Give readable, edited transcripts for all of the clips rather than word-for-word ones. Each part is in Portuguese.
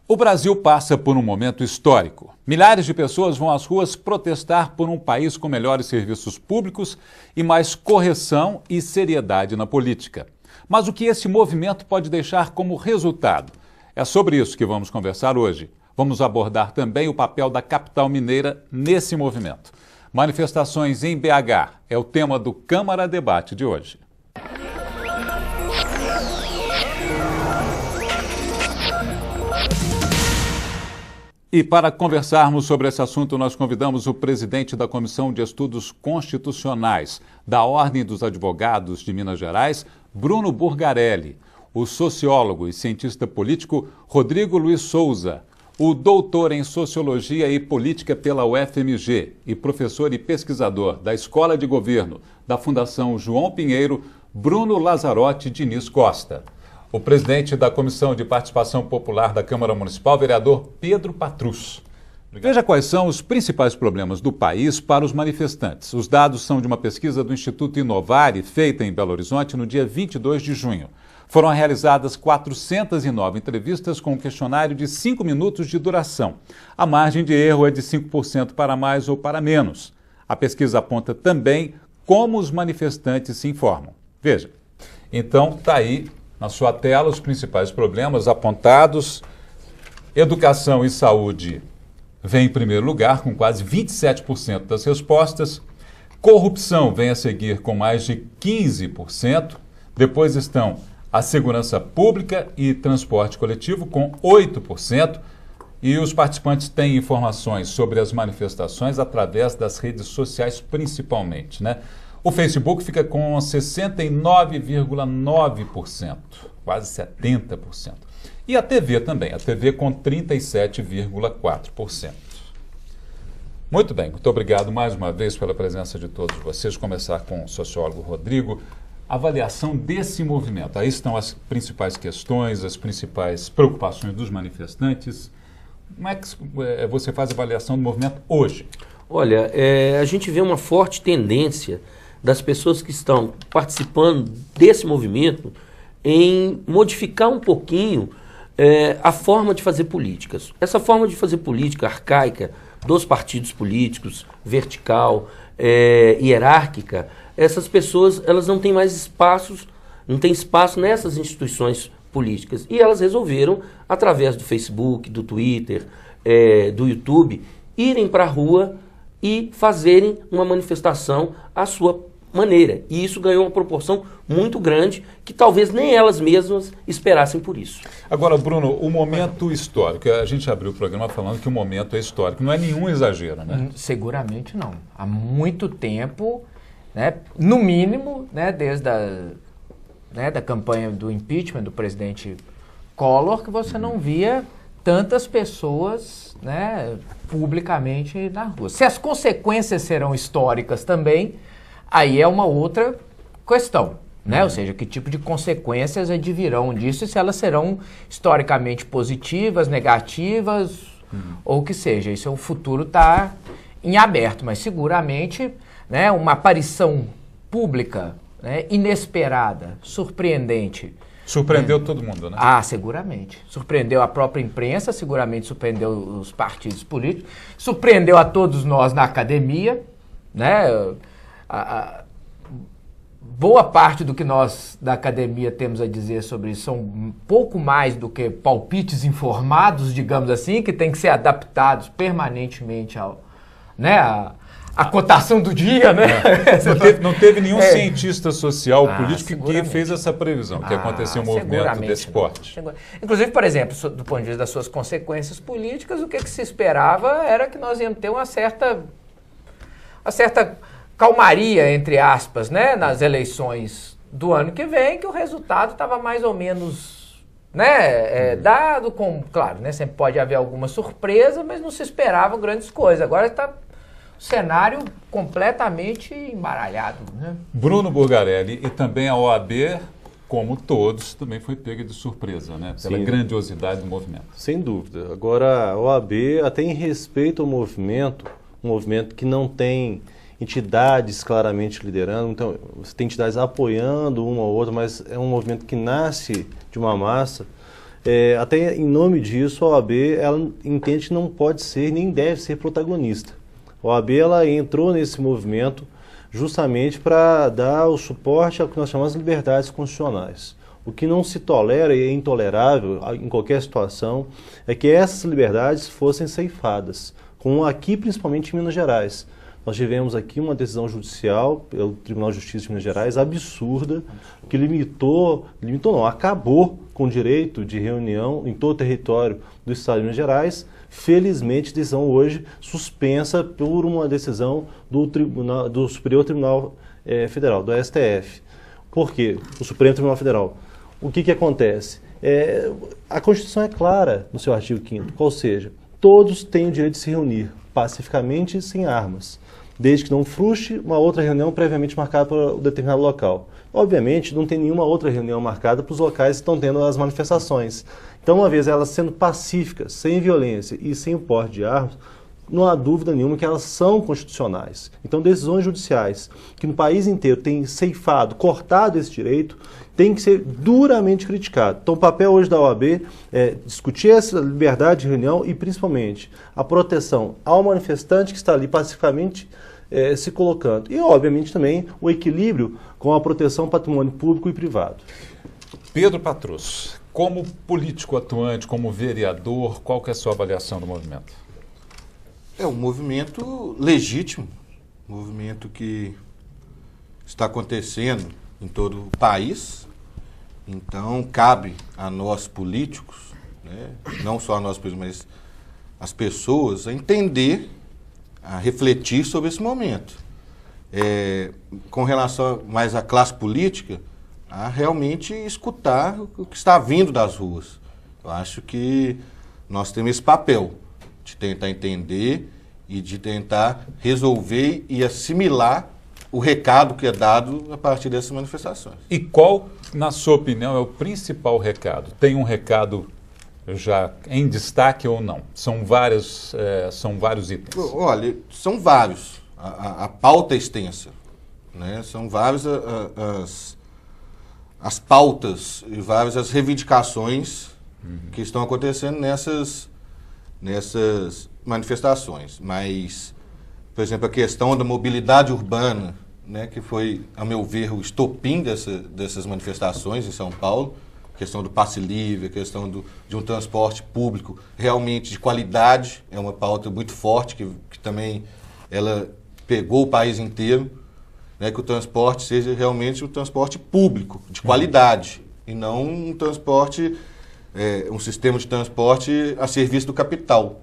O Brasil passa por um momento histórico. Milhares de pessoas vão às ruas protestar por um país com melhores serviços públicos e mais correção e seriedade na política. Mas o que esse movimento pode deixar como resultado? É sobre isso que vamos conversar hoje. Vamos abordar também o papel da capital mineira nesse movimento. Manifestações em BH é o tema do Câmara Debate de hoje. E para conversarmos sobre esse assunto, nós convidamos o presidente da Comissão de Estudos Constitucionais da Ordem dos Advogados de Minas Gerais, Bruno Burgarelli, o sociólogo e cientista político Rodrigo Luiz Souza, o doutor em Sociologia e Política pela UFMG e professor e pesquisador da Escola de Governo da Fundação João Pinheiro, Bruno Lazarotti Diniz Costa. O presidente da Comissão de Participação Popular da Câmara Municipal, vereador Pedro Patrus. Veja quais são os principais problemas do país para os manifestantes. Os dados são de uma pesquisa do Instituto Inovare, feita em Belo Horizonte no dia 22 de junho. Foram realizadas 409 entrevistas com um questionário de 5 minutos de duração. A margem de erro é de 5% para mais ou para menos. A pesquisa aponta também como os manifestantes se informam. Veja, então está aí na sua tela os principais problemas apontados. Educação e saúde vem em primeiro lugar, com quase 27% das respostas. Corrupção vem a seguir com mais de 15%. Depois estão a segurança pública e transporte coletivo, com 8%. E os participantes têm informações sobre as manifestações através das redes sociais, principalmente, né? O Facebook fica com 69,9%, quase 70%. E a TV também, a TV com 37,4%. Muito bem, muito obrigado mais uma vez pela presença de todos vocês. Vou começar com o sociólogo Rodrigo. Avaliação desse movimento. Aí estão as principais questões, as principais preocupações dos manifestantes. Como é que você faz a avaliação do movimento hoje? Olha, a gente vê uma forte tendência das pessoas que estão participando desse movimento em modificar um pouquinho a forma de fazer políticas. Essa forma de fazer política arcaica dos partidos políticos, vertical, hierárquica, essas pessoas elas não têm mais não têm espaço nessas instituições políticas. E elas resolveram, através do Facebook, do Twitter, do YouTube, irem para a rua e fazerem uma manifestação à sua maneira. E isso ganhou uma proporção muito grande que talvez nem elas mesmas esperassem por isso. Agora, Bruno, o momento histórico, a gente abriu o programa falando que o momento é histórico, não é nenhum exagero, né? Seguramente não. Há muito tempo, né, no mínimo, né, desde da campanha do impeachment do presidente Collor, que você não via tantas pessoas, né, publicamente na rua. Se as consequências serão históricas também, aí é uma outra questão, né? Ou seja, que tipo de consequências advirão disso e se elas serão historicamente positivas, negativas, ou o que seja. Isso, o futuro está em aberto, mas seguramente, né, uma aparição pública, né, inesperada, surpreendente. Surpreendeu todo mundo, né? Ah, seguramente. Surpreendeu a própria imprensa, seguramente surpreendeu os partidos políticos, surpreendeu a todos nós na academia, né? Boa parte do que nós da academia temos a dizer sobre isso são um pouco mais do que palpites informados, digamos assim, que tem que ser adaptados permanentemente ao, né, a cotação do dia, né? Não teve nenhum cientista social, político que fez essa previsão, que aconteceu um movimento desse porte. Inclusive, por exemplo, do ponto de vista das suas consequências políticas, o que se esperava era que nós íamos ter uma certa calmaria, entre aspas, né, nas eleições do ano que vem, que o resultado estava mais ou menos, né, dado com, claro, né, sempre pode haver alguma surpresa, mas não se esperavam grandes coisas. Agora está o cenário completamente embaralhado, né? Bruno Burgarelli e também a OAB, como todos, também foi pega de surpresa, né, pela grandiosidade do movimento. Sem dúvida. Agora, a OAB, até em respeito ao movimento, um movimento que não tem entidades claramente liderando, então você tem entidades apoiando uma ou outra, mas é um movimento que nasce de uma massa. até em nome disso, a OAB ela entende que não pode ser nem deve ser protagonista. A OAB ela entrou nesse movimento justamente para dar o suporte ao que nós chamamos de liberdades constitucionais. O que não se tolera e é intolerável em qualquer situação é que essas liberdades fossem ceifadas, como aqui principalmente em Minas Gerais. Nós tivemos aqui uma decisão judicial pelo Tribunal de Justiça de Minas Gerais absurda, que acabou com o direito de reunião em todo o território do Estado de Minas Gerais. Felizmente, decisão hoje suspensa por uma decisão do Superior Tribunal Federal, do STF. Por quê? O Supremo Tribunal Federal. O que acontece? A Constituição é clara no seu artigo 5º, ou seja, todos têm o direito de se reunir pacificamente e sem armas, desde que não frustre uma outra reunião previamente marcada para um determinado local. Obviamente, não tem nenhuma outra reunião marcada para os locais que estão tendo as manifestações. Então, uma vez elas sendo pacíficas, sem violência e sem o porte de armas, não há dúvida nenhuma que elas são constitucionais. Então, decisões judiciais que no país inteiro têm ceifado, cortado esse direito, tem que ser duramente criticado. Então, o papel hoje da OAB é discutir essa liberdade de reunião e, principalmente, a proteção ao manifestante que está ali pacificamente se colocando. E, obviamente, também o equilíbrio com a proteção ao patrimônio público e privado. Pedro Patrus, como político atuante, como vereador, qual que é a sua avaliação do movimento? É um movimento legítimo, um movimento que está acontecendo em todo o país. Então, cabe a nós políticos, né, não só a nós políticos, mas as pessoas, a entender, a refletir sobre esse momento. Com relação mais à classe política, a realmente escutar o que está vindo das ruas. Eu acho que nós temos esse papel de tentar entender e de tentar resolver e assimilar o recado que é dado a partir dessas manifestações. E qual, na sua opinião, é o principal recado? Tem um recado já em destaque ou não? São vários itens. Olha, são vários. A pauta é extensa, né? São várias as pautas e várias as reivindicações que estão acontecendo nessas manifestações. Mas, por exemplo, a questão da mobilidade urbana, né, que foi, a meu ver, o estopim dessas manifestações em São Paulo, a questão do passe livre, a questão de um transporte público realmente de qualidade, é uma pauta muito forte, que também ela pegou o país inteiro, né, que o transporte seja realmente um transporte público, de qualidade, e não um transporte, um sistema de transporte a serviço do capital.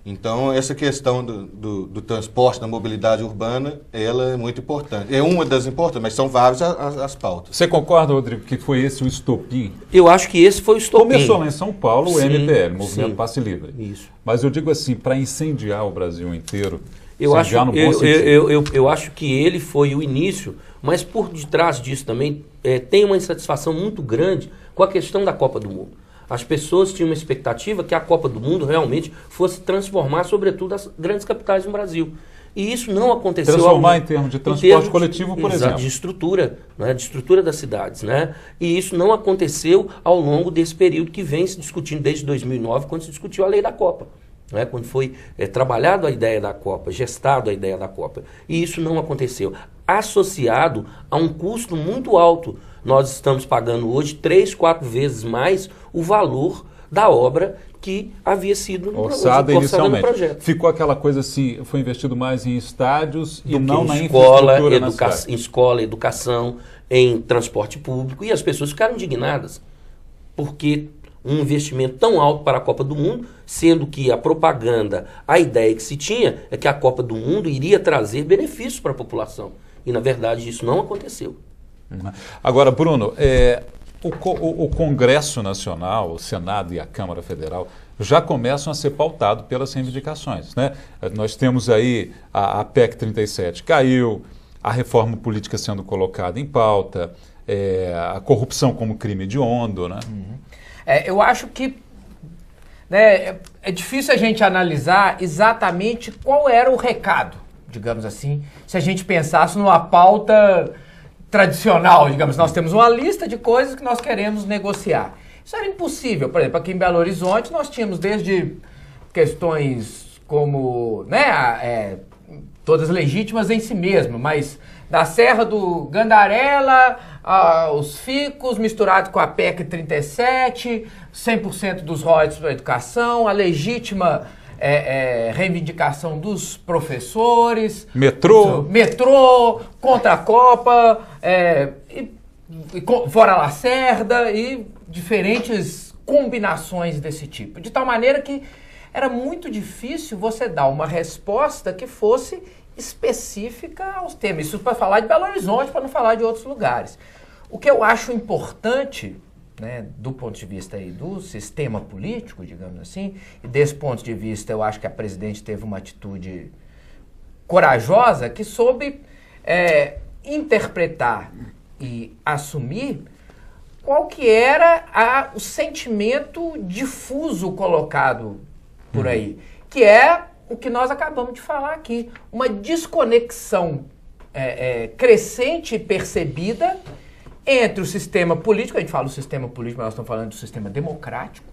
Então, essa questão do transporte, da mobilidade urbana, ela é muito importante. É uma das importantes, mas são várias as pautas. Você concorda, Rodrigo, que foi esse o estopim? Eu acho que esse foi o estopim. Começou lá em São Paulo o Sim, MPL, Movimento sim. Passe Livre. Isso. Mas eu digo assim, para incendiar o Brasil inteiro, Eu acho, incendiar no bom sentido. eu acho que ele foi o início, mas por detrás disso também tem uma insatisfação muito grande com a questão da Copa do Mundo. As pessoas tinham uma expectativa que a Copa do Mundo realmente fosse transformar, sobretudo, as grandes capitais no Brasil. E isso não aconteceu. Transformar em termos de transporte coletivo, por exemplo. De estrutura, né, de estrutura das cidades. Né? E isso não aconteceu ao longo desse período que vem se discutindo desde 2009, quando se discutiu a lei da Copa. Né? Quando foi trabalhado a ideia da Copa, gestado a ideia da Copa. E isso não aconteceu. Associado a um custo muito alto. Nós estamos pagando hoje 3, 4 vezes mais o valor da obra que havia sido orçada inicialmente. No projeto. Ficou aquela coisa assim, foi investido mais em estádios e não na escola, infraestrutura na cidade. Em escola, educação, em transporte público. E as pessoas ficaram indignadas. Porque um investimento tão alto para a Copa do Mundo, sendo que a propaganda, a ideia que se tinha é que a Copa do Mundo iria trazer benefícios para a população. E, na verdade, isso não aconteceu. Agora, Bruno, o Congresso Nacional, o Senado e a Câmara Federal já começam a ser pautados pelas reivindicações, né? Nós temos aí a PEC 37 caiu, a reforma política sendo colocada em pauta, a corrupção como crime hediondo, né? Eu acho que né, é difícil a gente analisar exatamente qual era o recado, digamos assim, se a gente pensasse numa pauta tradicional, digamos, nós temos uma lista de coisas que nós queremos negociar. Isso era impossível. Por exemplo, aqui em Belo Horizonte nós tínhamos desde questões como, né, todas legítimas em si mesmo, mas da Serra do Gandarela, os ficos misturados com a PEC 37, 100% dos royalties para a educação, a legítima reivindicação dos professores, metrô, contra a Copa, fora Lacerda e diferentes combinações desse tipo. De tal maneira que era muito difícil você dar uma resposta que fosse específica aos temas. Isso para falar de Belo Horizonte, para não falar de outros lugares. O que eu acho importante, né, do ponto de vista aí do sistema político, digamos assim, e desse ponto de vista eu acho que a presidente teve uma atitude corajosa que soube interpretar e assumir qual que era o sentimento difuso colocado por aí, que é o que nós acabamos de falar aqui, uma desconexão crescente e percebida entre o sistema político, a gente fala do sistema político, mas nós estamos falando do sistema democrático,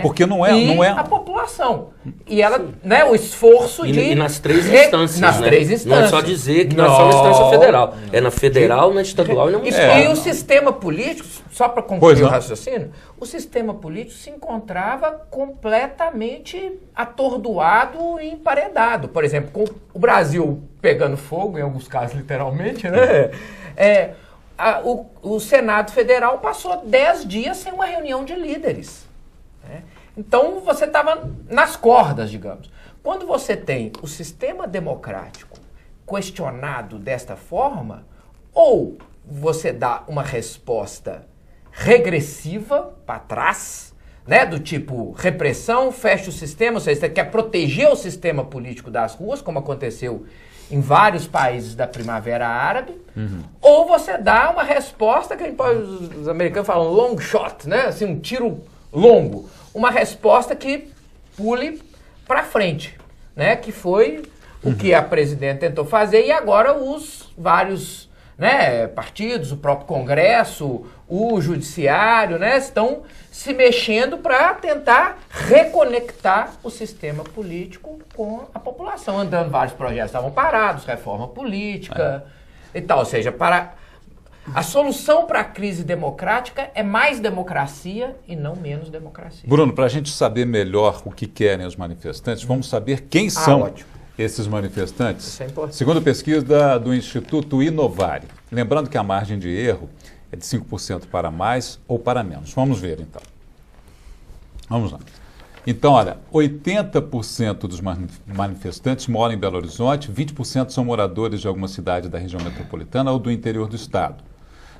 porque não é a população. E ela, né, o esforço e nas três instâncias. Nas três instâncias. Não é só dizer que não é só na instância federal. É na federal, na estadual e na municipal. E o sistema político, só para concluir o raciocínio, o sistema político se encontrava completamente atordoado e emparedado. Por exemplo, com o Brasil pegando fogo, em alguns casos literalmente, né? O Senado Federal passou 10 dias sem uma reunião de líderes. Então, você estava nas cordas, digamos. Quando você tem o sistema democrático questionado desta forma, ou você dá uma resposta regressiva para trás, né, do tipo repressão, fecha o sistema, ou seja, você quer proteger o sistema político das ruas, como aconteceu em vários países da Primavera Árabe, ou você dá uma resposta que os americanos falam long shot, né, assim, um tiro longo. Uma resposta que pule para frente, né? Que foi o que a presidente tentou fazer e agora os vários, né, partidos, o próprio Congresso, o Judiciário, né, estão se mexendo para tentar reconectar o sistema político com a população. Andando, vários projetos estavam parados, reforma política e tal. Ou seja, a solução para a crise democrática é mais democracia e não menos democracia. Bruno, para a gente saber melhor o que querem os manifestantes, vamos saber quem são esses manifestantes. Isso é importante. Segundo a pesquisa do Instituto Inovari. Lembrando que a margem de erro é de 5% para mais ou para menos. Vamos ver, então. Vamos lá. Então, olha, 80% dos manifestantes moram em Belo Horizonte, 20% são moradores de alguma cidade da região metropolitana ou do interior do estado.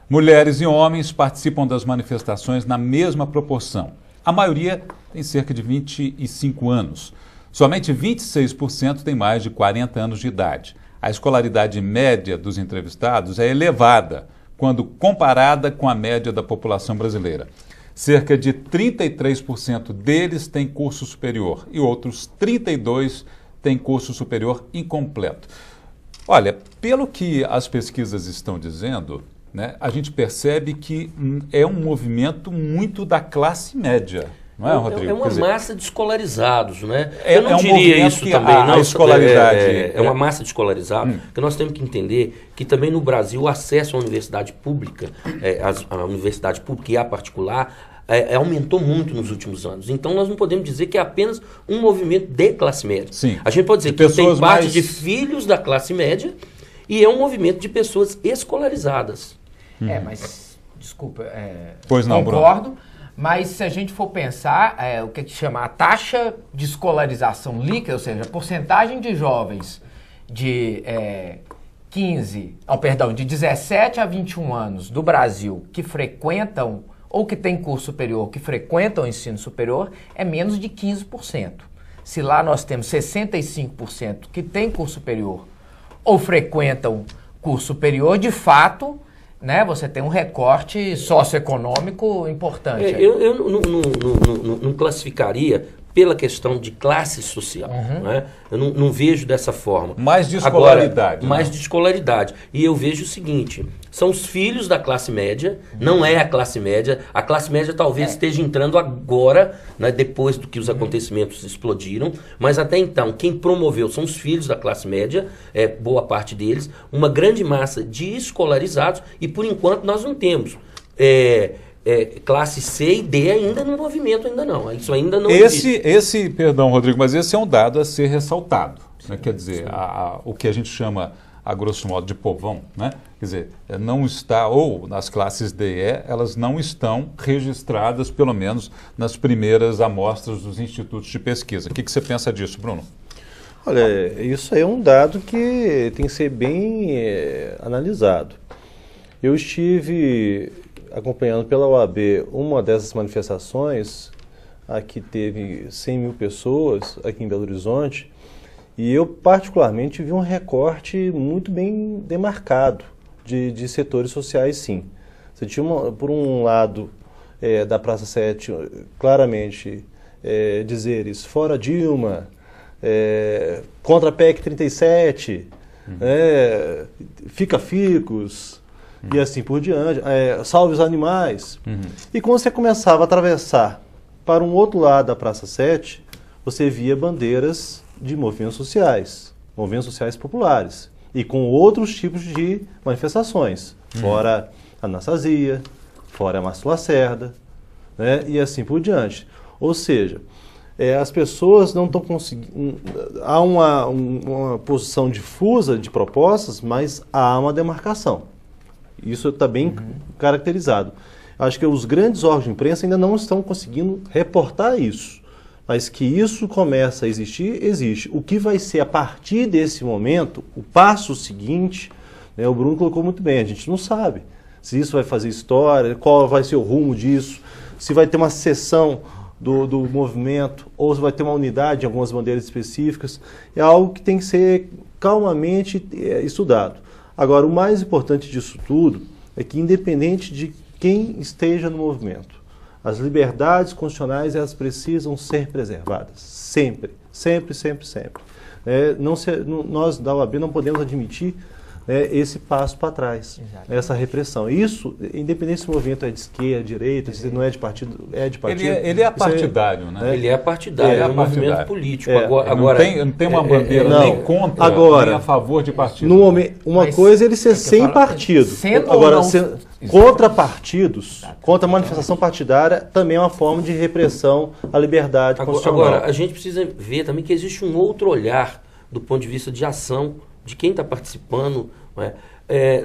Mulheres e homens participam das manifestações na mesma proporção. A maioria tem cerca de 25 anos. Somente 26% tem mais de 40 anos de idade. A escolaridade média dos entrevistados é elevada quando comparada com a média da população brasileira. Cerca de 33% deles têm curso superior e outros 32% têm curso superior incompleto. Olha, pelo que as pesquisas estão dizendo, né, a gente percebe que é um movimento muito da classe média, não é, Rodrigo? É uma massa de escolarizados, né? Eu não diria isso também. A escolaridade é uma massa de escolarizados, que nós temos que entender que também no Brasil o acesso à universidade pública, a universidade pública e a particular, aumentou muito nos últimos anos. Então nós não podemos dizer que é apenas um movimento de classe média. Sim. A gente pode dizer que tem parte de filhos da classe média e é um movimento de pessoas escolarizadas. Mas, desculpa, pois não, concordo, Bruno. Mas se a gente for pensar, o que chama a taxa de escolarização líquida, ou seja, a porcentagem de jovens de 17 a 21 anos do Brasil que frequentam, ou que têm curso superior, que frequentam o ensino superior, é menos de 15%. Se lá nós temos 65% que têm curso superior ou frequentam curso superior, de fato, né, você tem um recorte socioeconômico importante. Eu não classificaria pela questão de classe social. Né? Eu não vejo dessa forma. Mais de escolaridade. Agora, mais de escolaridade. E eu vejo o seguinte, são os filhos da classe média, não é a classe média. A classe média talvez esteja entrando agora, né, depois do que os acontecimentos explodiram, mas até então, quem promoveu são os filhos da classe média, boa parte deles, uma grande massa de escolarizados, e por enquanto nós não temos classe C e D ainda no movimento, ainda não. Isso ainda não existe. Perdão, Rodrigo, mas esse é um dado a ser ressaltado. Né? Quer dizer, o que a gente chama, a grosso modo, de povão, né? Quer dizer, não está, ou nas classes D e E, elas não estão registradas, pelo menos nas primeiras amostras dos institutos de pesquisa. O que você pensa disso, Bruno? Olha, isso aí é um dado que tem que ser bem analisado. Eu estive acompanhando pela OAB uma dessas manifestações, aqui teve 100 mil pessoas aqui em Belo Horizonte, e eu particularmente vi um recorte muito bem demarcado de setores sociais, sim. Você tinha, por um lado da Praça 7, claramente dizeres fora Dilma, contra a PEC 37, fica ficos, e assim por diante, salve os animais. E quando você começava a atravessar para um outro lado da Praça 7, você via bandeiras de movimentos sociais populares, e com outros tipos de manifestações, fora a Anastasia, fora a Márcio Lacerda, né, e assim por diante. Ou seja, as pessoas não estão conseguindo... Há uma posição difusa de propostas, mas há uma demarcação. Isso está bem caracterizado. Acho que os grandes órgãos de imprensa ainda não estão conseguindo reportar isso. Mas que isso começa a existir, existe. O que vai ser a partir desse momento, o passo seguinte, né, o Bruno colocou muito bem, a gente não sabe se isso vai fazer história, qual vai ser o rumo disso, se vai ter uma seção do movimento, ou se vai ter uma unidade em algumas bandeiras específicas. É algo que tem que ser calmamente estudado. Agora, o mais importante disso tudo é que, independente de quem esteja no movimento, as liberdades constitucionais, elas precisam ser preservadas. Sempre, sempre, sempre, sempre. Nós, da OAB, não podemos admitir esse passo para trás, essa repressão. Isso, independente se o movimento é de esquerda, direita, se não é de partido, é de partido. Ele é partidário, né? Ele é partidário, é um movimento político. Agora, não tem uma bandeira nem contra, nem a favor de partido. No momento, coisa é ele ser sem partido. Agora, contra partidos, contra a manifestação partidária, também é uma forma de repressão à liberdade constitucional. Agora, a gente precisa ver também que existe um outro olhar do ponto de vista de ação de quem está participando.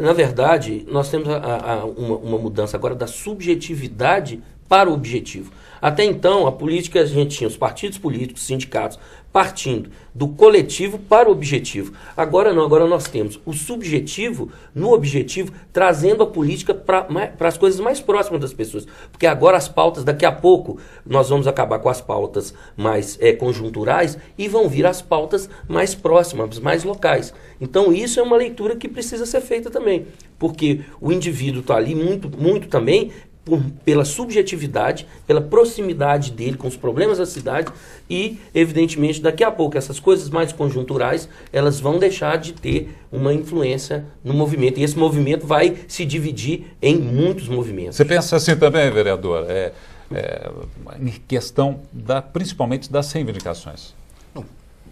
Na verdade, nós temos uma mudança agora da subjetividade para o objetivo. Até então, a política, a gente tinha os partidos políticos, sindicatos, partindo do coletivo para o objetivo. Agora não, agora nós temos o subjetivo no objetivo, trazendo a política para as coisas mais próximas das pessoas. Porque agora as pautas, daqui a pouco, nós vamos acabar com as pautas mais conjunturais e vão vir as pautas mais próximas, mais locais. Então isso é uma leitura que precisa ser feita também, porque o indivíduo está ali muito também pela subjetividade, pela proximidade dele com os problemas da cidade e, evidentemente, daqui a pouco essas coisas mais conjunturais, elas vão deixar de ter uma influência no movimento. E esse movimento vai se dividir em muitos movimentos. Você pensa assim também, vereador, em questão principalmente das reivindicações?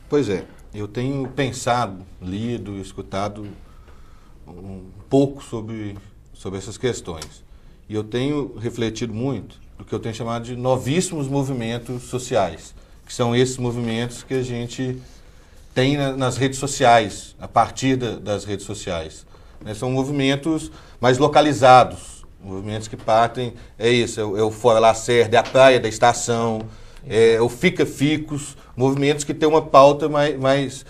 Pois é, eu tenho pensado, lido, escutado um pouco sobre essas questões. E eu tenho refletido muito do que eu tenho chamado de novíssimos movimentos sociais, que são esses movimentos que a gente tem nas redes sociais, a partir das redes sociais. São movimentos mais localizados, movimentos que partem, é o Fora Lacerda, é a Praia da Estação, é o Fica Ficos, movimentos que têm uma pauta mais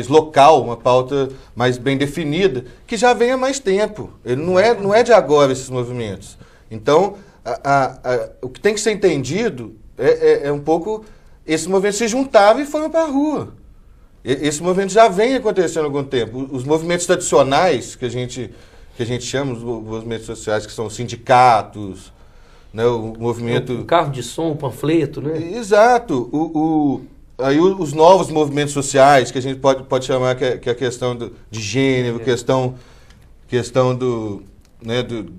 local, uma pauta mais bem definida, que já vem há mais tempo. Ele não é de agora esses movimentos. Então, o que tem que ser entendido é um pouco... Esse movimento se juntava e foram para a rua. Esse movimento já vem acontecendo há algum tempo. Os movimentos tradicionais, que a gente chama, os movimentos sociais, que são sindicatos, né? O movimento... O carro de som, o panfleto, né? Exato. Aí os novos movimentos sociais, que a gente pode chamar que é a questão de gênero, questão do, né, do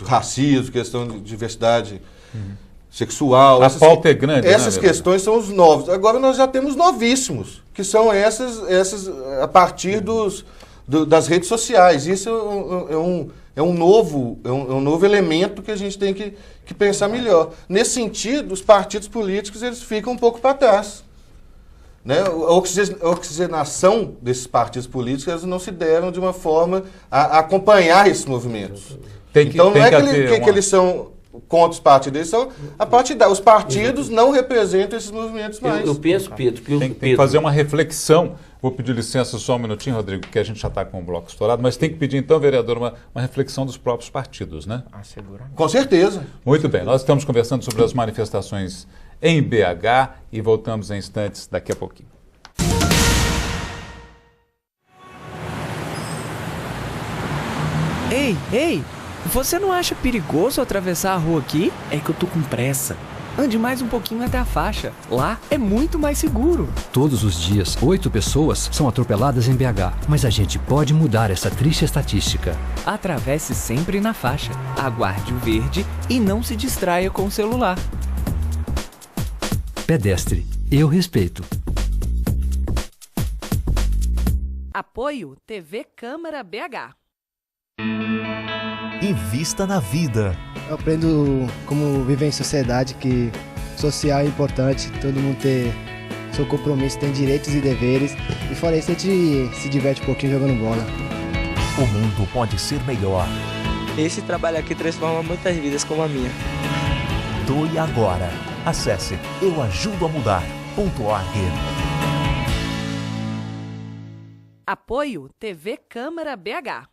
racismo, questão de diversidade sexual. A pauta é grande, essas né, questões são os novos. Agora nós já temos novíssimos, que são essas a partir das redes sociais. Isso é um novo elemento que a gente tem que pensar melhor. Nesse sentido, os partidos políticos eles ficam um pouco para trás. Né? A oxigenação desses partidos políticos eles não se deram de uma forma a acompanhar esses movimentos. Então não é que eles são contra os partidos, eles são a partida. Os partidos não representam esses movimentos mais. Eu penso, Pedro, tem que fazer uma reflexão. Vou pedir licença só um minutinho, Rodrigo, porque a gente já está com o bloco estourado, mas tem que pedir então, vereador, uma reflexão dos próprios partidos, né? Com certeza. Muito bem, nós estamos conversando sobre as manifestações em BH e voltamos em instantes daqui a pouquinho. Ei, você não acha perigoso atravessar a rua aqui? É que eu tô com pressa. Ande mais um pouquinho até a faixa. Lá é muito mais seguro. Todos os dias, 8 pessoas são atropeladas em BH. Mas a gente pode mudar essa triste estatística. Atravesse sempre na faixa, aguarde o verde e não se distraia com o celular. Pedestre, eu respeito. Apoio TV Câmara BH. Invista na vida. Eu aprendo como viver em sociedade, que social é importante, todo mundo ter seu compromisso, tem direitos e deveres. E fora isso, a gente se diverte um pouquinho jogando bola. O mundo pode ser melhor. Esse trabalho aqui transforma muitas vidas como a minha. Doe agora. Acesse euajudamudar.org. Apoio TV Câmara BH.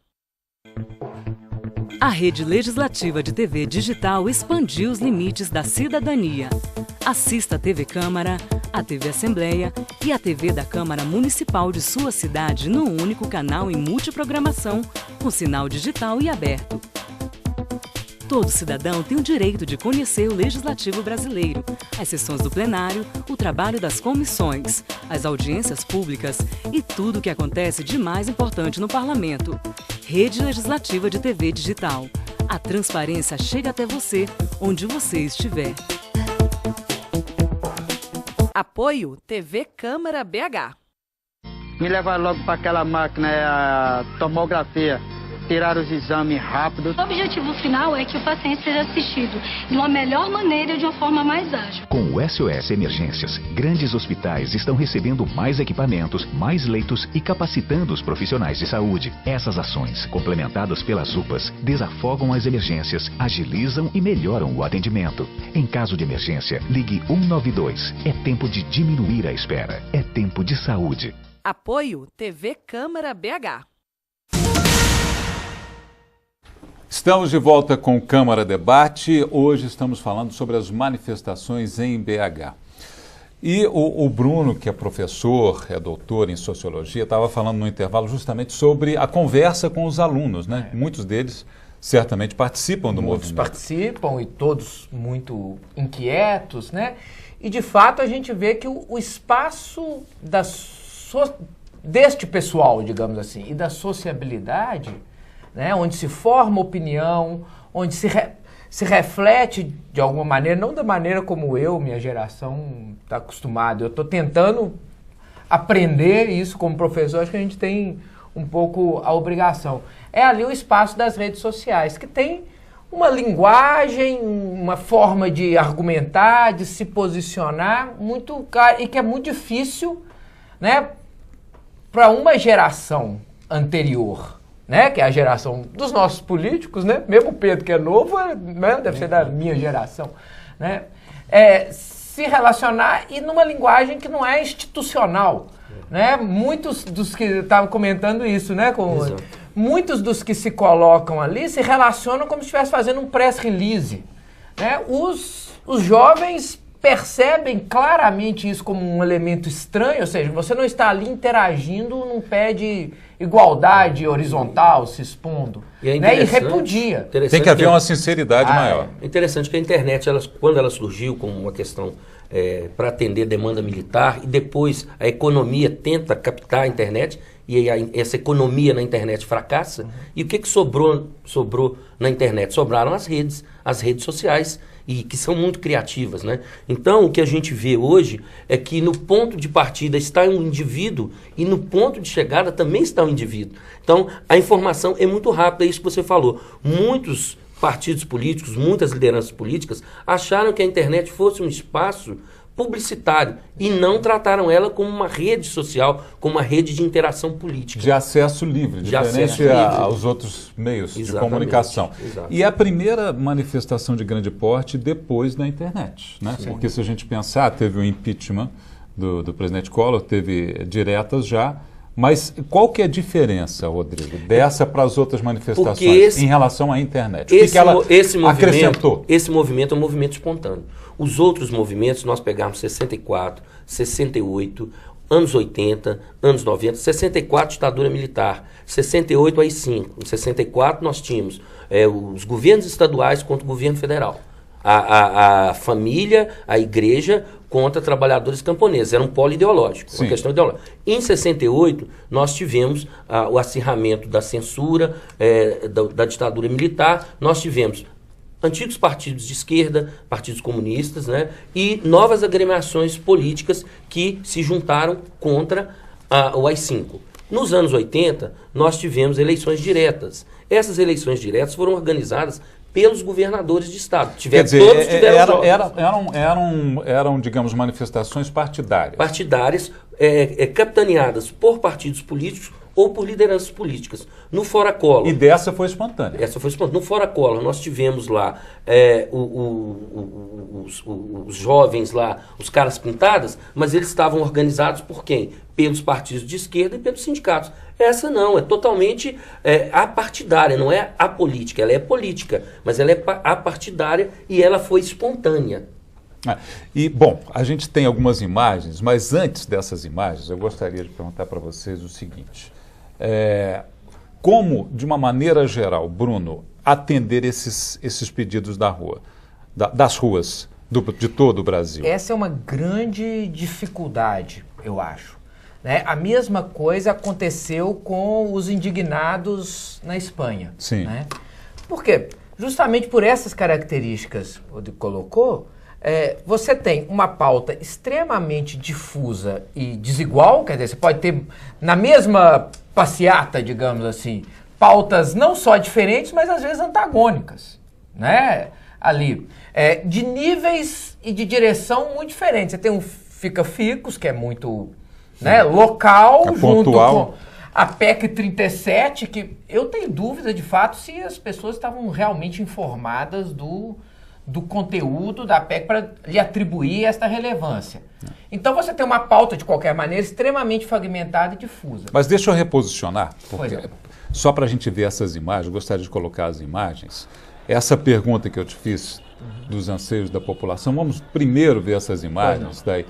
A Rede Legislativa de TV Digital expandiu os limites da cidadania. Assista a TV Câmara, a TV Assembleia e a TV da Câmara Municipal de sua cidade num único canal em multiprogramação, com sinal digital e aberto. Todo cidadão tem o direito de conhecer o Legislativo brasileiro, as sessões do plenário, o trabalho das comissões, as audiências públicas e tudo o que acontece de mais importante no Parlamento. Rede Legislativa de TV Digital. A transparência chega até você, onde você estiver. Apoio TV Câmara BH. Me levaram logo para aquela máquina, a tomografia. Tirar os exames rápido. O objetivo final é que o paciente seja assistido de uma melhor maneira e de uma forma mais ágil. Com o SOS Emergências, grandes hospitais estão recebendo mais equipamentos, mais leitos e capacitando os profissionais de saúde. Essas ações, complementadas pelas UPAs, desafogam as emergências, agilizam e melhoram o atendimento. Em caso de emergência, ligue 192. É tempo de diminuir a espera. É tempo de saúde. Apoio TV Câmara BH. Estamos de volta com o Câmara Debate. Hoje estamos falando sobre as manifestações em BH. E o Bruno, que é professor, é doutor em Sociologia, estava falando no intervalo justamente sobre a conversa com os alunos, né? Muitos deles certamente participam do movimento. Muitos participam e todos muito inquietos, né? E de fato a gente vê que o espaço deste pessoal, digamos assim, e da sociabilidade, né, onde se forma opinião, onde se reflete de alguma maneira, não da maneira como minha geração está acostumada. Eu estou tentando aprender isso como professor, acho que a gente tem um pouco a obrigação. É ali o espaço das redes sociais, que tem uma linguagem, uma forma de argumentar, de se posicionar, muito e que é muito difícil, né, para uma geração anterior, né, que é a geração dos nossos políticos, né, mesmo o Pedro que é novo, né, deve ser da minha geração, né, se relacionar e numa linguagem que não é institucional, né, muitos dos que estavam comentando isso, né, muitos dos que se colocam ali se relacionam como se estivesse fazendo um press release, né, os jovens percebem claramente isso como um elemento estranho, ou seja, você não está ali interagindo num pé de igualdade horizontal se expondo, e, né? E repudia. Tem que haver uma sinceridade maior. É interessante que a internet, quando ela surgiu como uma questão para atender demanda militar, e depois a economia tenta captar a internet, e essa economia na internet fracassa, e o que sobrou na internet? Sobraram as redes sociais, e que são muito criativas, né? Então, o que a gente vê hoje é que no ponto de partida está um indivíduo e no ponto de chegada também está um indivíduo. Então, a informação é muito rápida, é isso que você falou. Muitos partidos políticos, muitas lideranças políticas acharam que a internet fosse um espaço publicitário e não trataram ela como uma rede social, como uma rede de interação política. De acesso livre, diferente aos outros meios de comunicação. Exato. E a primeira manifestação de grande porte depois da internet, né? Porque se a gente pensar, teve o impeachment do presidente Collor, teve diretas já, mas qual que é a diferença, Rodrigo, dessa para as outras manifestações em relação à internet? O que ela acrescentou? Esse movimento é um movimento espontâneo. Os outros movimentos, nós pegamos 64, 68, anos 80, anos 90, 64 ditadura militar, 68 AI-5. Em 64 nós tínhamos os governos estaduais contra o governo federal. A família, a igreja contra trabalhadores camponeses. Era um polo ideológico, uma questão ideológica. Em 68, nós tivemos o acirramento da censura, da ditadura militar. Nós tivemos antigos partidos de esquerda, partidos comunistas, né, e novas agremiações políticas que se juntaram contra o AI-5. Nos anos 80, nós tivemos eleições diretas. Essas eleições diretas foram organizadas pelos governadores de estado. Quer dizer, eram, digamos, manifestações partidárias. Partidárias, capitaneadas por partidos políticos ou por lideranças políticas. No Fora Collor... E dessa foi espontânea. Essa foi espontânea. No Fora Collor, nós tivemos lá os jovens lá, os caras pintadas, mas eles estavam organizados por quem? Pelos partidos de esquerda e pelos sindicatos. Essa não, é totalmente apartidária, não é apolítica. Ela é política, mas ela é apartidária e ela foi espontânea. E, bom, a gente tem algumas imagens, mas antes dessas imagens, eu gostaria de perguntar para vocês o seguinte. Como, de uma maneira geral, Bruno, atender esses pedidos da rua, das ruas de todo o Brasil? Essa é uma grande dificuldade, eu acho. Né? A mesma coisa aconteceu com os indignados na Espanha. Sim. Né? Por quê? Justamente por essas características que ele colocou, você tem uma pauta extremamente difusa e desigual, quer dizer, você pode ter na mesma passeata, digamos assim, pautas não só diferentes, mas às vezes antagônicas, né? Ali, de níveis e de direção muito diferentes. Você tem um fica-ficos, que é muito local, junto com a PEC 37, que eu tenho dúvida, de fato, se as pessoas estavam realmente informadas do conteúdo da PEC para lhe atribuir esta relevância. Então você tem uma pauta, de qualquer maneira, extremamente fragmentada e difusa. Mas deixa eu reposicionar, porque só para a gente ver essas imagens, eu gostaria de colocar as imagens. Essa pergunta que eu te fiz dos anseios da população, vamos primeiro ver essas imagens, daí,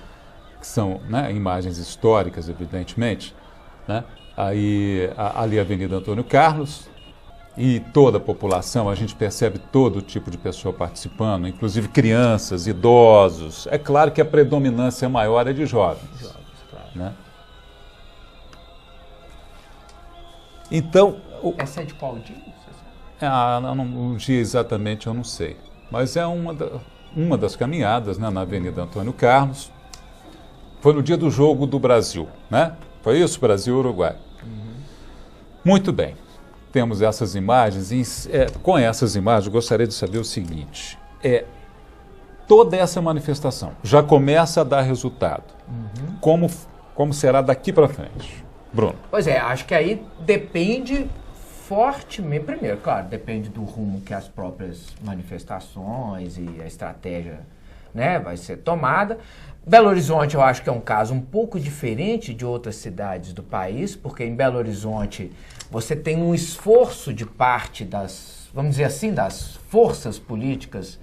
que são imagens históricas, evidentemente. Né? Aí, ali a Avenida Antônio Carlos, e toda a população, a gente percebe todo tipo de pessoa participando, inclusive crianças, idosos. É claro que a predominância maior é de jovens. Claro. Né? Então... Essa é de qual dia? O dia exatamente eu não sei. Mas é uma das caminhadas, né, na Avenida Antônio Carlos. Foi no dia do jogo do Brasil, né? Foi isso, Brasil-Uruguai. Muito bem. Temos essas imagens, e com essas imagens eu gostaria de saber o seguinte, toda essa manifestação já começa a dar resultado. Como será daqui para frente? Bruno. Pois acho que aí depende fortemente, primeiro, claro, depende do rumo que as próprias manifestações e a estratégia, né, vai ser tomada. Belo Horizonte eu acho que é um caso um pouco diferente de outras cidades do país, porque em Belo Horizonte você tem um esforço de parte das, vamos dizer assim, das forças políticas,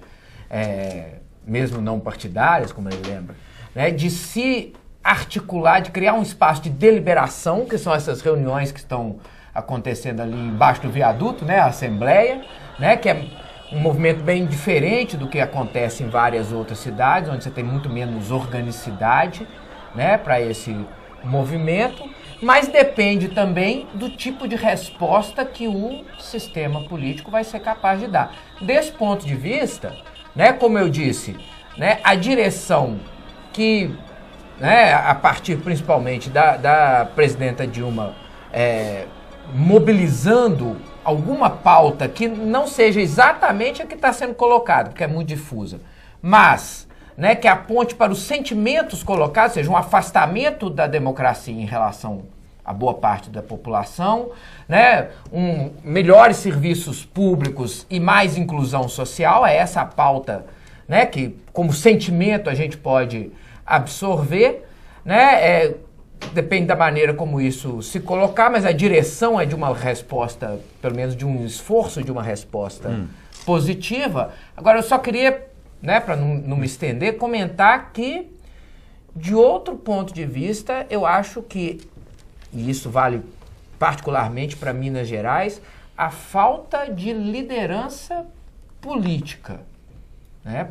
mesmo não partidárias, como ele lembra, né, de se articular, de criar um espaço de deliberação, que são essas reuniões que estão acontecendo ali embaixo do viaduto, né, a Assembleia, né, que é um movimento bem diferente do que acontece em várias outras cidades, onde você tem muito menos organicidade, né, para esse movimento, mas depende também do tipo de resposta que o sistema político vai ser capaz de dar. Desse ponto de vista, né, como eu disse, né, a direção que, né, a partir principalmente da presidenta Dilma, mobilizando alguma pauta que não seja exatamente a que está sendo colocada, porque é muito difusa, mas, né, que aponte para os sentimentos colocados, ou seja, um afastamento da democracia em relação a boa parte da população, né, melhores serviços públicos e mais inclusão social, é essa a pauta, né, que como sentimento a gente pode absorver, né, depende da maneira como isso se colocar, mas a direção é de uma resposta, pelo menos de um esforço de uma resposta positiva. Agora, eu só queria, né, para não me estender, comentar que, de outro ponto de vista, eu acho que, e isso vale particularmente para Minas Gerais, a falta de liderança política, né,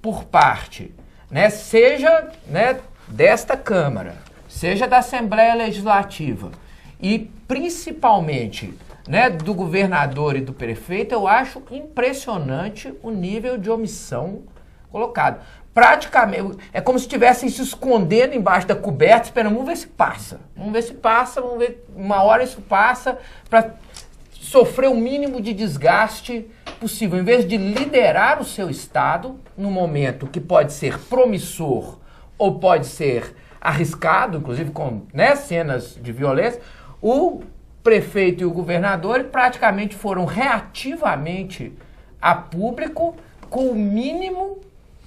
por parte, né, seja, né, desta Câmara, seja da Assembleia Legislativa e principalmente, né, do governador e do prefeito, eu acho impressionante o nível de omissão colocado. Praticamente, é como se estivessem se escondendo embaixo da coberta, esperando, vamos ver se passa, vamos ver, uma hora isso passa, para sofrer o mínimo de desgaste possível, em vez de liderar o seu estado, num momento que pode ser promissor ou pode ser arriscado, inclusive com, né, cenas de violência, o prefeito e o governador praticamente foram reativamente a público com o mínimo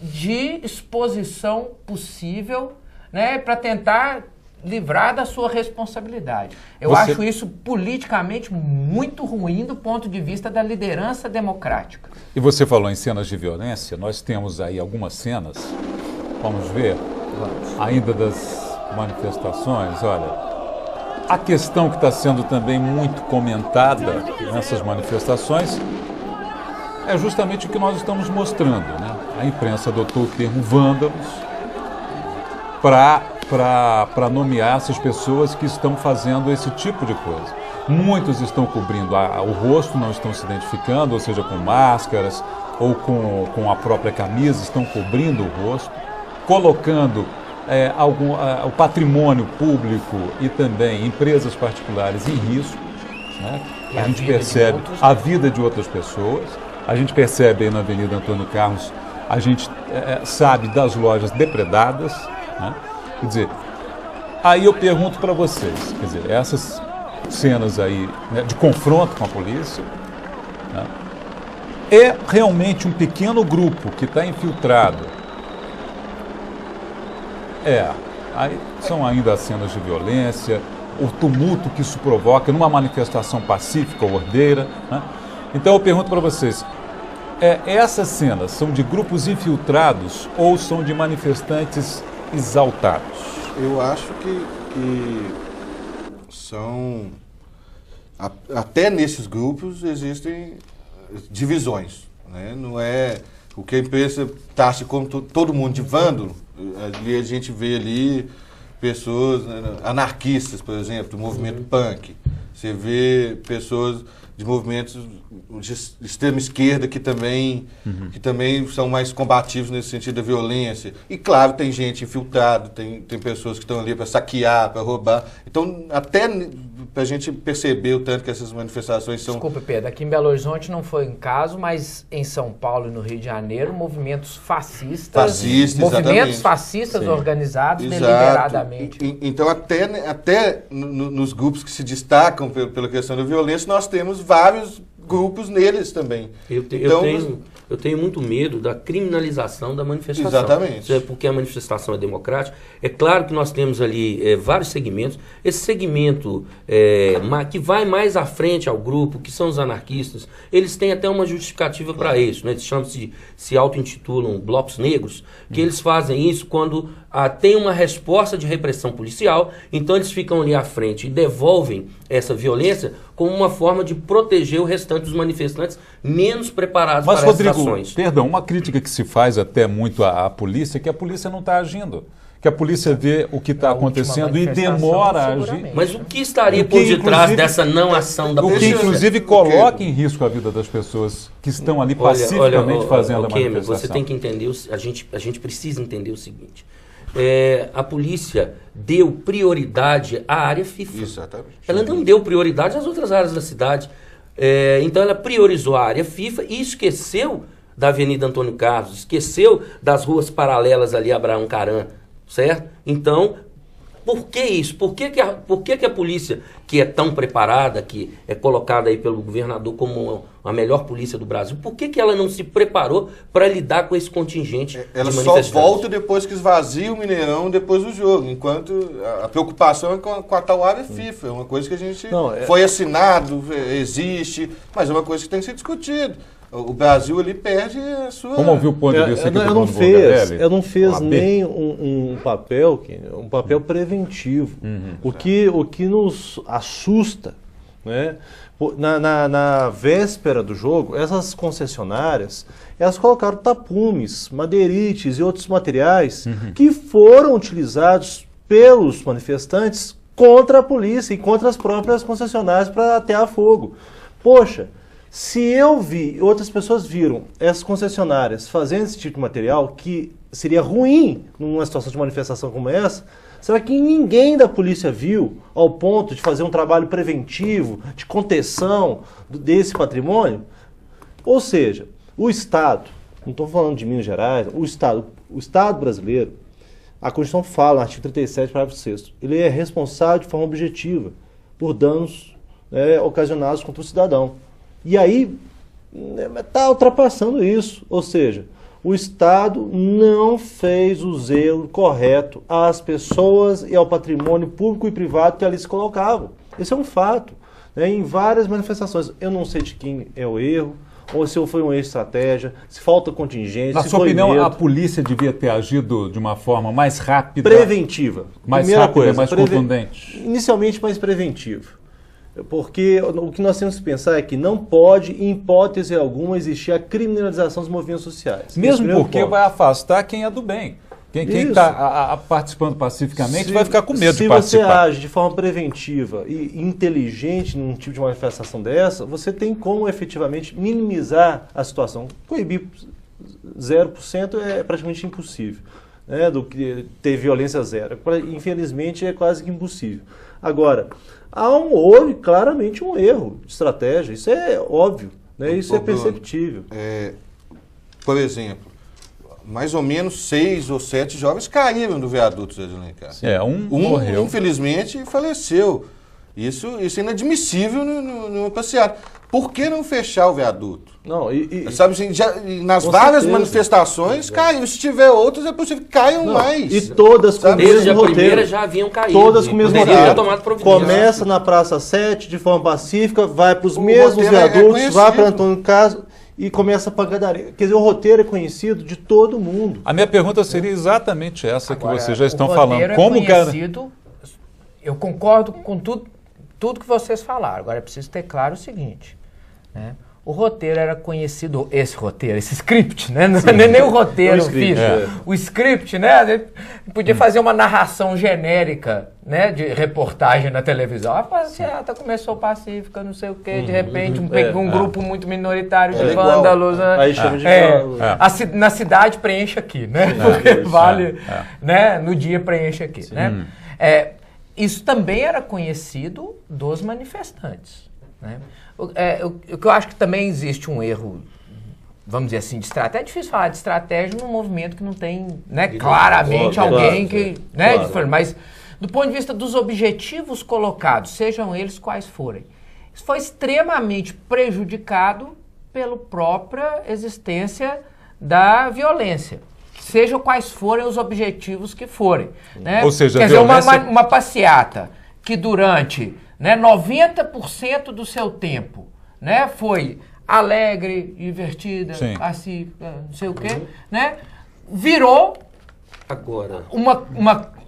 de exposição possível, né, para tentar livrar da sua responsabilidade. Eu acho isso politicamente muito ruim do ponto de vista da liderança democrática. E você falou em cenas de violência, nós temos aí algumas cenas, vamos ver, ainda das manifestações. Olha, a questão que está sendo também muito comentada nessas manifestações é justamente o que nós estamos mostrando, né? A imprensa adotou o termo vândalos para nomear essas pessoas que estão fazendo esse tipo de coisa. Muitos estão cobrindo o rosto, não estão se identificando, ou seja, com máscaras ou com a própria camisa, estão cobrindo o rosto, colocando o patrimônio público e também empresas particulares em risco, né? A gente percebe a vida de outras pessoas, a gente percebe aí na Avenida Antônio Carlos, a gente sabe das lojas depredadas, né? Quer dizer, aí eu pergunto para vocês, quer dizer, essas cenas aí, né, de confronto com a polícia, né, é realmente um pequeno grupo que está infiltrado. Aí são ainda as cenas de violência, o tumulto que isso provoca numa manifestação pacífica ou ordeira, né? Então eu pergunto para vocês, essas cenas são de grupos infiltrados ou são de manifestantes exaltados? Eu acho que são... Até nesses grupos existem divisões, né? Não é o que a imprensa taxa como todo mundo de vândalo. Ali a gente vê ali pessoas, né, anarquistas, por exemplo, do movimento punk. Você vê pessoas de movimentos de extrema esquerda que também são mais combativos nesse sentido da violência. E claro, tem gente infiltrada, tem pessoas que estão ali para saquear, para roubar. Então, até para a gente perceber o tanto que essas manifestações são... Desculpa, Pedro, aqui em Belo Horizonte não foi um caso, mas em São Paulo e no Rio de Janeiro, movimentos fascistas Sim. Organizados Exato. deliberadamente. Então, até nos grupos que se destacam pela questão da violência, nós temos vários grupos neles também. Eu tenho muito medo da criminalização da manifestação. Exatamente. Porque a manifestação é democrática. É claro que nós temos ali vários segmentos. Esse segmento que vai mais à frente ao grupo, que são os anarquistas, eles têm até uma justificativa para isso. Né? Eles se auto-intitulam blocos negros, que eles fazem isso quando tem uma resposta de repressão policial, então eles ficam ali à frente e devolvem essa violência como uma forma de proteger o restante dos manifestantes menos preparados para essas ações. Perdão, uma crítica que se faz até muito à polícia é que a polícia não está agindo. Que a polícia vê o que está acontecendo e demora a agir. Mas o que estaria por detrás dessa não ação da polícia? O que inclusive coloca em risco a vida das pessoas que estão ali pacificamente fazendo a manifestação. Você tem que entender, a gente precisa entender o seguinte. A polícia deu prioridade à área FIFA. Exatamente. Ela não deu prioridade às outras áreas da cidade. Então ela priorizou a área FIFA e esqueceu da Avenida Antônio Carlos, esqueceu das ruas paralelas ali a Abraão Caran, certo? Então, por que isso? Por que a polícia, que é tão preparada, que é colocada aí pelo governador como a melhor polícia do Brasil, por que ela não se preparou para lidar com esse contingente de manifestantes? Ela só volta depois que esvazia o Mineirão, depois do jogo, enquanto a preocupação é com a tal área FIFA, é uma coisa que a gente foi assinado, existe, mas é uma coisa que tem que ser discutido. O Brasil ali perde a sua... Vamos ouvir o ponto de vista aqui do Bruno Burgarelli? Eu não fiz nem um papel preventivo. O que nos assusta, né? Na véspera do jogo, essas concessionárias, elas colocaram tapumes, madeirites e outros materiais que foram utilizados pelos manifestantes contra a polícia e contra as próprias concessionárias para atear fogo. Poxa, se eu vi, outras pessoas viram essas concessionárias fazendo esse tipo de material, que seria ruim numa situação de manifestação como essa, será que ninguém da polícia viu ao ponto de fazer um trabalho preventivo, de contenção desse patrimônio? Ou seja, o Estado, não estou falando de Minas Gerais, o Estado brasileiro, a Constituição fala, no artigo 37, parágrafo 6º, ele é responsável de forma objetiva por danos ocasionados contra o cidadão. E aí, está ultrapassando isso. Ou seja, o Estado não fez o zelo correto às pessoas e ao patrimônio público e privado que ali se colocavam. Esse é um fato. Em várias manifestações, eu não sei de quem é o erro, ou se foi uma estratégia, se falta contingente. Na sua opinião, a polícia devia ter agido de uma forma mais rápida? Preventiva. Mais rápida, mais contundente? Inicialmente, mais preventiva. Porque o que nós temos que pensar é que não pode, em hipótese alguma, existir a criminalização dos movimentos sociais. Mesmo porque vai afastar quem é do bem. Quem está participando pacificamente vai ficar com medo de participar. Se você age de forma preventiva e inteligente num tipo de manifestação dessa, você tem como efetivamente minimizar a situação. Coibir 0% é praticamente impossível. Do que ter violência zero. Infelizmente é quase que impossível. Agora, houve claramente um erro de estratégia, isso é óbvio, isso é perceptível. Por exemplo, mais ou menos 6 ou 7 jovens caíram do viaduto Zé de Alencar. Um morreu. Infelizmente faleceu. Isso é inadmissível numa passeata. Por que não fechar o viaduto? Não, sabe, nas várias manifestações caiu. Se tiver outras, é possível que caiam mais. E todas com o mesmo roteiro. Primeira já haviam caído. Todas com o mesmo roteiro. Começa na Praça 7 de forma pacífica, vai para os mesmos viadutos, vai para Antônio Carlos e começa a pancadaria. Quer dizer, o roteiro é conhecido de todo mundo. A minha pergunta seria exatamente essa que vocês já estão falando. Como conhecido, eu concordo com tudo que vocês falaram. Agora é preciso ter claro o seguinte, o roteiro era conhecido, esse script, né? Não é nem o roteiro físico. O script, né? A gente podia fazer uma narração genérica, né? De reportagem na televisão. A passeata começou pacífica, não sei o quê, de repente um grupo muito minoritário de vândalos. Aí chama de na cidade preenche aqui, né? Porque né? No dia preenche aqui, né? Isso também era conhecido dos manifestantes, né? O que eu acho que também existe um erro, vamos dizer assim, de estratégia. É difícil falar de estratégia num movimento que não tem, claramente alguém que... Mas do ponto de vista dos objetivos colocados, sejam eles quais forem, foi extremamente prejudicado pela própria existência da violência, seja quais forem os objetivos que forem. Né? Ou seja, quer dizer, uma passeata que durante 90% do seu tempo, né, foi alegre, divertida, pacífica, não sei o quê, né, virou agora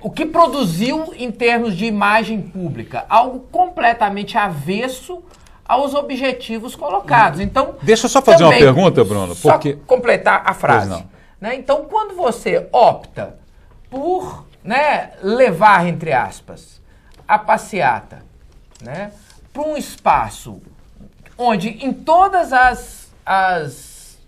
o que produziu em termos de imagem pública, algo completamente avesso aos objetivos colocados. Então, deixa eu só fazer uma pergunta, Bruno. Porque... Só completar a frase. Né? Então, quando você opta por, né, levar, entre aspas, a passeata, né, para um espaço onde em todas as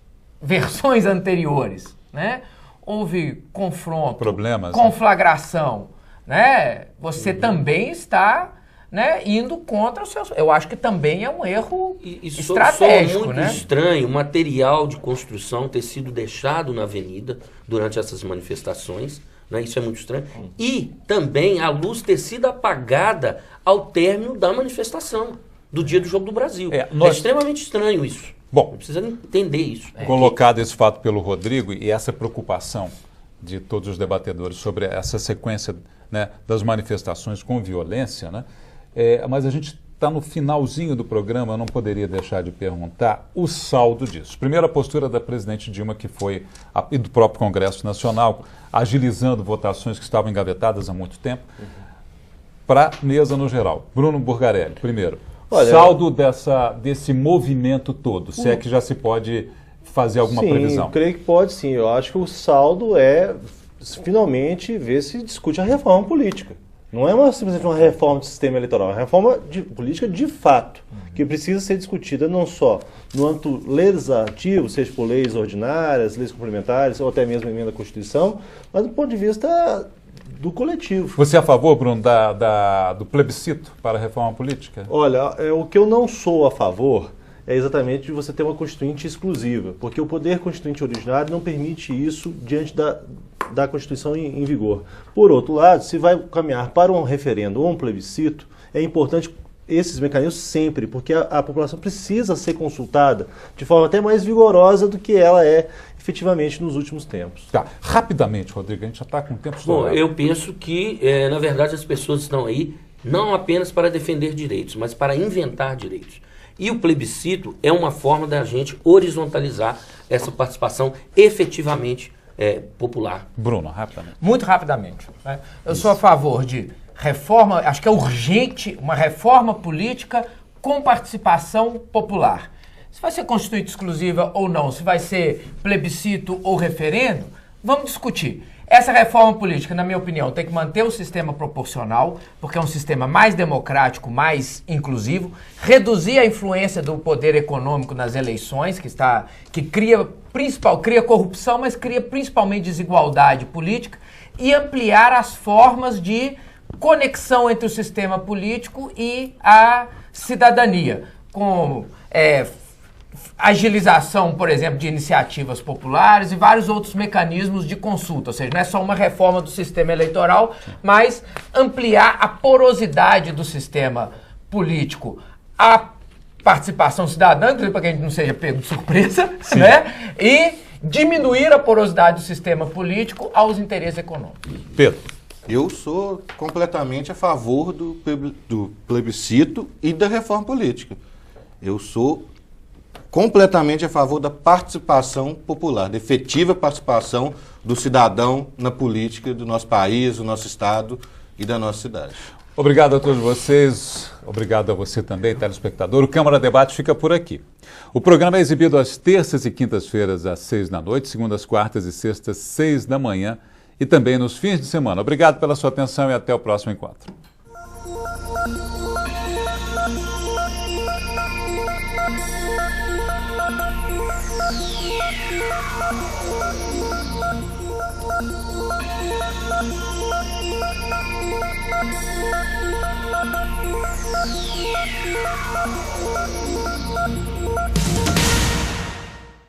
versões anteriores, né, houve confronto, problemas, conflagração, né, você também está, né, indo contra os seus... Eu acho que também é um erro estratégico. Muito, né? Estranho o material de construção ter sido deixado na avenida durante essas manifestações, né? Isso é muito estranho. E também a luz ter sido apagada ao término da manifestação, do dia do Jogo do Brasil. É extremamente estranho isso. Bom, precisa entender isso. Colocado esse fato pelo Rodrigo e essa preocupação de todos os debatedores sobre essa sequência, né, das manifestações com violência, né? Mas a gente está no finalzinho do programa, eu não poderia deixar de perguntar o saldo disso. Primeiro, a postura da presidente Dilma, que foi, e do próprio Congresso Nacional, agilizando votações que estavam engavetadas há muito tempo, para a mesa no geral. Bruno Burgarelli, primeiro. Olha, saldo desse movimento todo, se é que já se pode fazer alguma previsão. Eu creio que pode sim. Eu acho que o saldo é, finalmente, ver se discute a reforma política. Não é simplesmente uma reforma do sistema eleitoral, é uma reforma política de fato, que precisa ser discutida não só no âmbito legislativo, seja por leis ordinárias, leis complementares, ou até mesmo emenda à Constituição, mas do ponto de vista do coletivo. Você é a favor, Bruno, do plebiscito para a reforma política? Olha, o que eu não sou a favor é exatamente de você ter uma constituinte exclusiva, porque o poder constituinte originário não permite isso diante da Constituição em vigor. Por outro lado, se vai caminhar para um referendo ou um plebiscito, é importante esses mecanismos sempre, porque a população precisa ser consultada de forma até mais vigorosa do que ela é efetivamente nos últimos tempos. Tá. Rapidamente, Rodrigo, a gente já está com o tempo estourado. Bom, eu penso que, na verdade, as pessoas estão aí não apenas para defender direitos, mas para inventar direitos. E o plebiscito é uma forma da gente horizontalizar essa participação efetivamente popular. Bruno, rapidamente. Muito rapidamente. Né? Eu sou a favor de reforma, acho que é urgente, uma reforma política com participação popular. Se vai ser constituinte exclusiva ou não, se vai ser plebiscito ou referendo, vamos discutir. Essa reforma política, na minha opinião, tem que manter o sistema proporcional, porque é um sistema mais democrático, mais inclusivo, reduzir a influência do poder econômico nas eleições, que cria corrupção, mas cria principalmente desigualdade política, e ampliar as formas de conexão entre o sistema político e a cidadania, como agilização, por exemplo, de iniciativas populares e vários outros mecanismos de consulta. Ou seja, não é só uma reforma do sistema eleitoral, mas ampliar a porosidade do sistema político, a participação cidadã, para que a gente não seja pego de surpresa, né? E diminuir a porosidade do sistema político aos interesses econômicos. Pedro. Eu sou completamente a favor do plebiscito e da reforma política. Eu sou completamente a favor da participação popular, da efetiva participação do cidadão na política do nosso país, do nosso estado e da nossa cidade. Obrigado a todos vocês, obrigado a você também, telespectador. O Câmara Debate fica por aqui. O programa é exibido às terças e quintas-feiras, às 18h, segundas, quartas e sextas, 6h, e também nos fins de semana. Obrigado pela sua atenção e até o próximo encontro.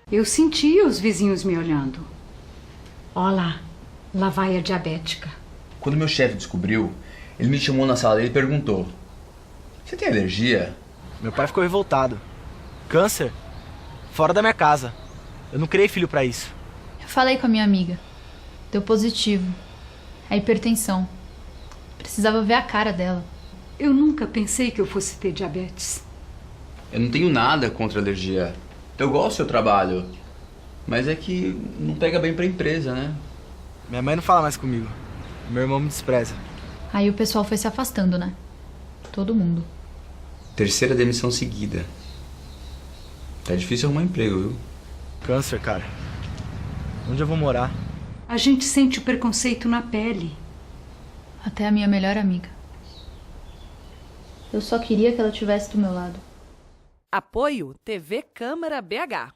Eu sentia os vizinhos me olhando. Olha lá vai a diabética. Quando meu chefe descobriu, ele me chamou na sala dele e perguntou: "Você tem alergia?" Meu pai ficou revoltado. Câncer? Fora da minha casa. Eu não criei filho pra isso. Eu falei com a minha amiga. Deu positivo. É hipertensão. Precisava ver a cara dela. Eu nunca pensei que eu fosse ter diabetes. Eu não tenho nada contra alergia. Eu gosto do seu trabalho. Mas é que não pega bem pra empresa, né? Minha mãe não fala mais comigo. Meu irmão me despreza. Aí o pessoal foi se afastando, né? Todo mundo. 3ª demissão seguida. Tá difícil arrumar emprego, viu? Câncer, cara. Onde eu vou morar? A gente sente o preconceito na pele. Até a minha melhor amiga. Eu só queria que ela estivesse do meu lado. Apoio TV Câmara BH.